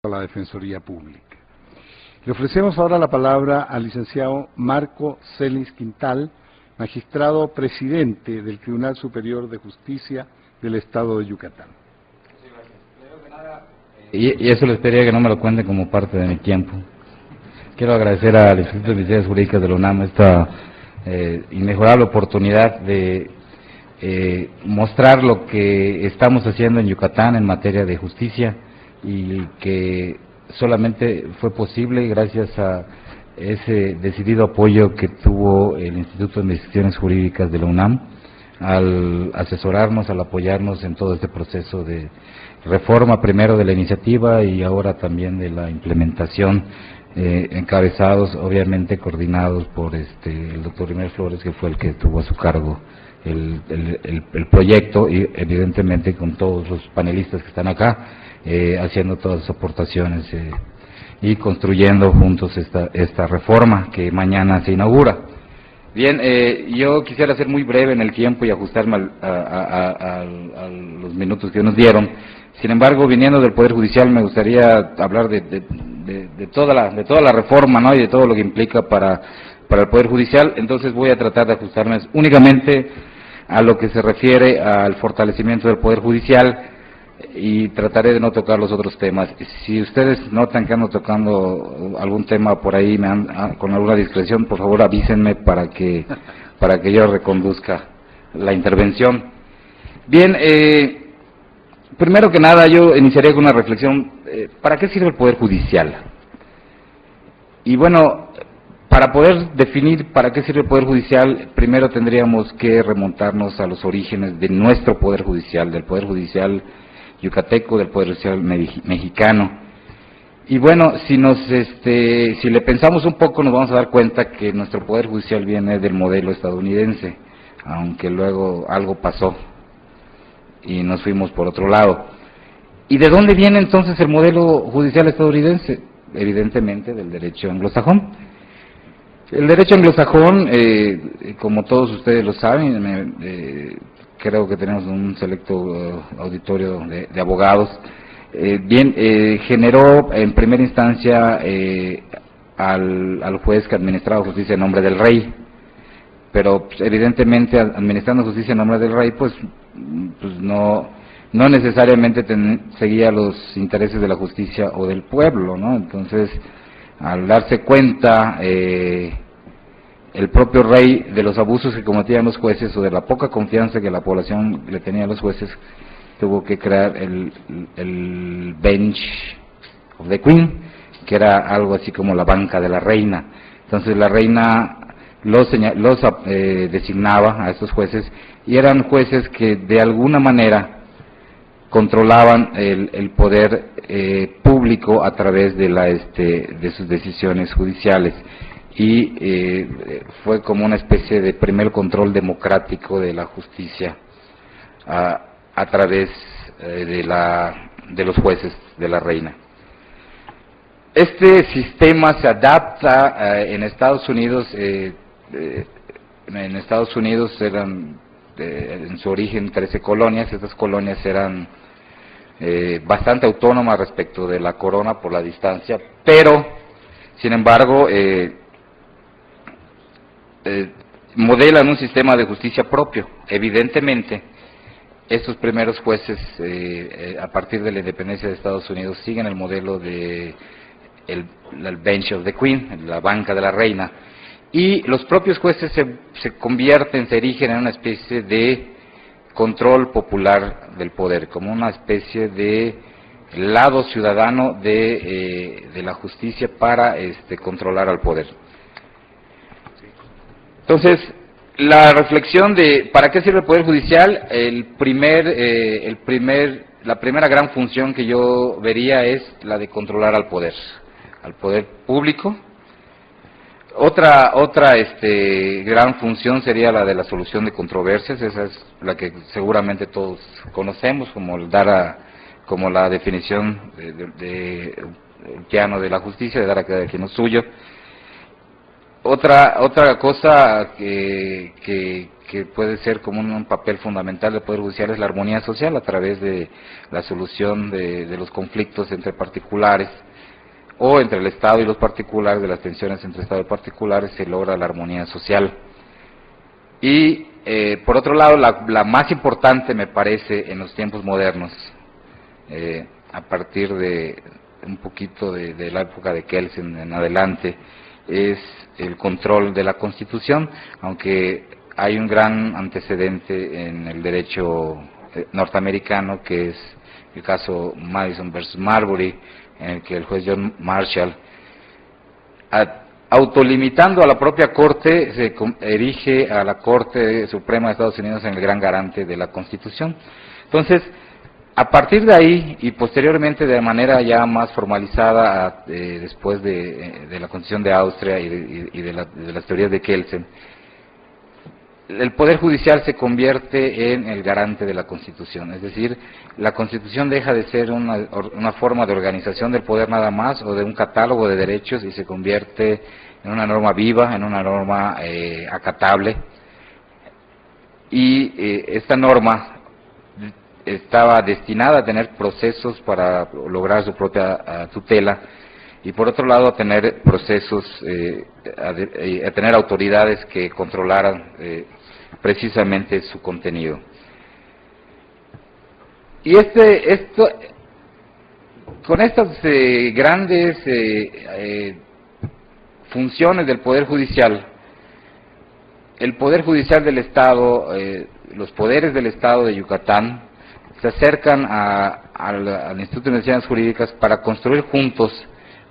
a la Defensoría Pública. Le ofrecemos ahora la palabra al licenciado Marco Celis Quintal, magistrado presidente del Tribunal Superior de Justicia del Estado de Yucatán. Y eso les pediría que no me lo cuenten como parte de mi tiempo. Quiero agradecer al Instituto de Investigaciones Jurídicas de la UNAM esta inmejorable oportunidad de mostrar lo que estamos haciendo en Yucatán en materia de justicia, y que solamente fue posible gracias a ese decidido apoyo que tuvo el Instituto de Investigaciones Jurídicas de la UNAM al asesorarnos, al apoyarnos en todo este proceso de reforma, primero de la iniciativa y ahora también de la implementación, encabezados, obviamente coordinados por el doctor Rimer Flores, que fue el que tuvo a su cargo el proyecto, y evidentemente con todos los panelistas que están acá, haciendo todas las aportaciones y construyendo juntos esta reforma que mañana se inaugura. Bien, yo quisiera ser muy breve en el tiempo y ajustarme a los minutos que nos dieron. Sin embargo, viniendo del Poder Judicial, me gustaría hablar de toda la reforma, ¿no?, y de todo lo que implica para el Poder Judicial. Entonces voy a tratar de ajustarme únicamente a lo que se refiere al fortalecimiento del Poder Judicial, y trataré de no tocar los otros temas. Si ustedes notan que ando tocando algún tema por ahí con alguna discreción, por favor avísenme para que yo reconduzca la intervención. Bien, primero que nada yo iniciaría con una reflexión. ¿Para qué sirve el Poder Judicial? Y bueno, para poder definir para qué sirve el Poder Judicial, primero tendríamos que remontarnos a los orígenes de nuestro Poder Judicial, del Poder Judicial yucateco, del Poder Judicial mexicano. Y bueno, si le pensamos un poco, nos vamos a dar cuenta que nuestro Poder Judicial viene del modelo estadounidense, aunque luego algo pasó y nos fuimos por otro lado. ¿Y de dónde viene entonces el modelo judicial estadounidense? Evidentemente del derecho anglosajón. El derecho anglosajón, como todos ustedes lo saben, creo que tenemos un selecto auditorio de abogados, generó en primera instancia al juez que administraba justicia en nombre del rey, pero pues, evidentemente administrando justicia en nombre del rey, pues no necesariamente seguía los intereses de la justicia o del pueblo, ¿no? Entonces, al darse cuenta el propio rey de los abusos que cometían los jueces, o de la poca confianza que la población le tenía a los jueces, tuvo que crear el Bench of the Queen, que era algo así como la banca de la reina. Entonces la reina los designaba a estos jueces, y eran jueces que de alguna manera controlaban el poder público a través de sus decisiones judiciales, y fue como una especie de primer control democrático de la justicia a través de los jueces de la reina. Este sistema se adapta en Estados Unidos. En Estados Unidos eran en su origen 13 colonias. Estas colonias eran bastante autónomas respecto de la corona por la distancia, pero sin embargo modelan un sistema de justicia propio. Evidentemente, estos primeros jueces, a partir de la independencia de Estados Unidos, siguen el modelo de el Bench of the Queen, la banca de la reina, y los propios jueces se erigen en una especie de control popular del poder, como una especie de lado ciudadano de la justicia para controlar al poder. Entonces, la reflexión de ¿para qué sirve el Poder Judicial? La primera gran función que yo vería es la de controlar al poder público. Otra gran función sería la de la solución de controversias. Esa es la que seguramente todos conocemos como la definición de plano de la justicia, de dar a cada quien lo suyo. Otra cosa que puede ser como un papel fundamental del Poder Judicial es la armonía social a través de la solución de los conflictos entre particulares o entre el Estado y los particulares, de las tensiones entre Estado y particulares, se logra la armonía social. Y por otro lado, la más importante me parece en los tiempos modernos, a partir de un poquito de la época de Kelsen en adelante, es el control de la Constitución, aunque hay un gran antecedente en el derecho norteamericano, que es el caso Madison versus Marbury, en el que el juez John Marshall, autolimitando a la propia Corte, se erige a la Corte Suprema de Estados Unidos en el gran garante de la Constitución. Entonces, a partir de ahí, y posteriormente de manera ya más formalizada, después de la Constitución de Austria y de las teorías de Kelsen, el Poder Judicial se convierte en el garante de la Constitución, es decir, la Constitución deja de ser una forma de organización del poder nada más, o de un catálogo de derechos, y se convierte en una norma viva, en una norma acatable, y esta norma estaba destinada a tener procesos para lograr su propia tutela, y por otro lado a tener procesos, a tener autoridades que controlaran precisamente su contenido. Y con estas grandes funciones del Poder Judicial, el Poder Judicial del Estado, los poderes del Estado de Yucatán, se acercan al Instituto de Investigaciones Jurídicas para construir juntos,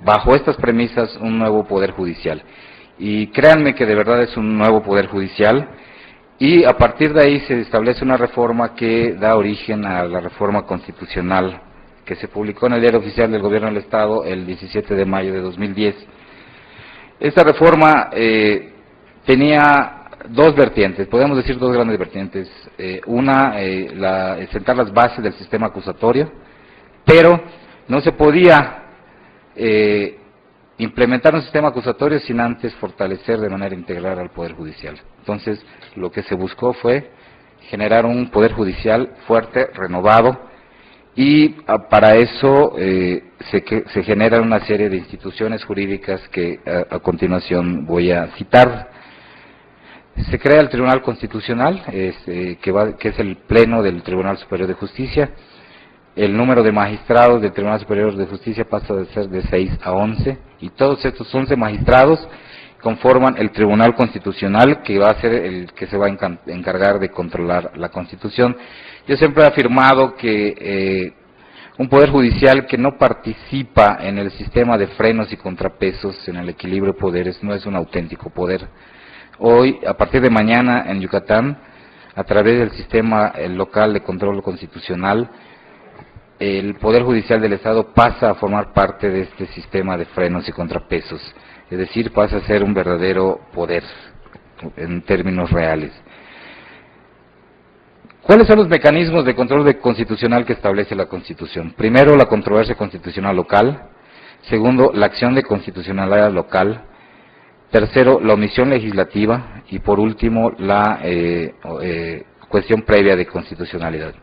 bajo estas premisas, un nuevo Poder Judicial. Y créanme que de verdad es un nuevo Poder Judicial, y a partir de ahí se establece una reforma que da origen a la reforma constitucional que se publicó en el Diario Oficial del Gobierno del Estado el 17 de mayo de 2010. Esta reforma tenía dos vertientes, podemos decir dos grandes vertientes. Una, sentar las bases del sistema acusatorio, pero no se podía implementar un sistema acusatorio sin antes fortalecer de manera integral al Poder Judicial. Entonces, lo que se buscó fue generar un Poder Judicial fuerte, renovado, y para eso se generan una serie de instituciones jurídicas que a continuación voy a citar. Se crea el Tribunal Constitucional, que es el Pleno del Tribunal Superior de Justicia. El número de magistrados del Tribunal Superior de Justicia pasa de ser de 6 a 11, y todos estos 11 magistrados conforman el Tribunal Constitucional, que va a ser el que se va a encargar de controlar la Constitución. Yo siempre he afirmado que un Poder Judicial que no participa en el sistema de frenos y contrapesos, en el equilibrio de poderes, no es un auténtico poder. Hoy, a partir de mañana, en Yucatán, a través del sistema local de control constitucional, el Poder Judicial del Estado pasa a formar parte de este sistema de frenos y contrapesos, es decir, pasa a ser un verdadero poder en términos reales. ¿Cuáles son los mecanismos de control constitucional que establece la Constitución? Primero, la controversia constitucional local. Segundo, la acción de constitucionalidad local. Tercero, la omisión legislativa. Y por último, la cuestión previa de constitucionalidad.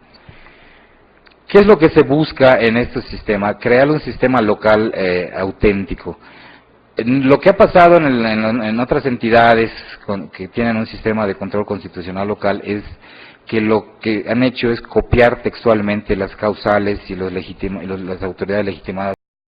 ¿Qué es lo que se busca en este sistema? Crear un sistema local auténtico. Lo que ha pasado en otras entidades que tienen un sistema de control constitucional local es que lo que han hecho es copiar textualmente las causales y las autoridades legitimadas